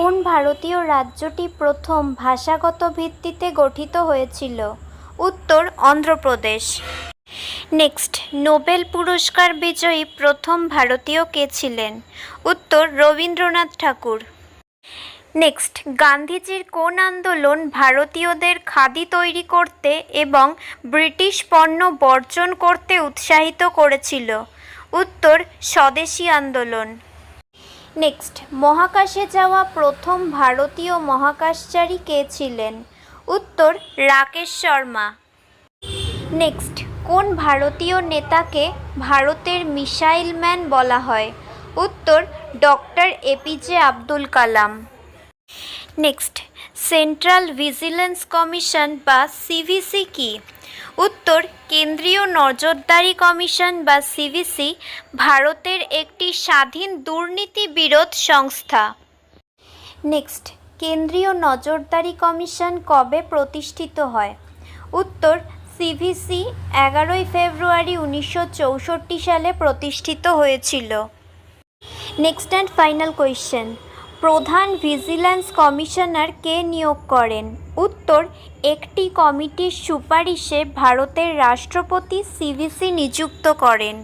কোন ভারতীয় রাজ্যটি প্রথম ভাষাগত ভিত্তিতে গঠিত হয়েছিল? উত্তর অন্ধ্রপ্রদেশ। নেক্সট, নোবেল পুরস্কার বিজয়ী প্রথম ভারতীয় কে ছিলেন? উত্তর রবীন্দ্রনাথ ঠাকুর। নেক্সট, গান্ধীজির কোন আন্দোলন ভারতীয়দের খাদি তৈরি করতে এবং ব্রিটিশ পণ্য বর্জন করতে উৎসাহিত করেছিল? উত্তর স্বদেশী আন্দোলন। নেক্সট, মহাকাশে যাওয়া প্রথম ভারতীয় মহাকাশচারী কে ছিলেন? উত্তর রাকেশ শর্মা। নেক্সট, কোন ভারতীয় নেতাকে ভারতের মিসাইল ম্যান বলা হয়? উত্তর doctor APJ Abdul Kalam. Next, central vigilance commission বা সিভিসি কি? উত্তর কেন্দ্রীয় নজরদারি কমিশন বা সিভিসি ভারতের একটি স্বাধীন দুর্নীতি বিরোধ সংস্থা। নেক্সট, কেন্দ্রীয় নজরদারি কমিশন কবে প্রতিষ্ঠিত হয়? উত্তর সিভিসি 11 ফেব্রুয়ারি 1964 সালে প্রতিষ্ঠিত হয়েছিল। নেক্সট অ্যান্ড ফাইনাল কোয়েশ্চেন, প্রধান ভিজিল্যান্স কমিশনার কে নিয়োগ করেন? উত্তর একটি কমিটির সুপারিশে ভারতের রাষ্ট্রপতি সিভিসি নিযুক্ত করেন।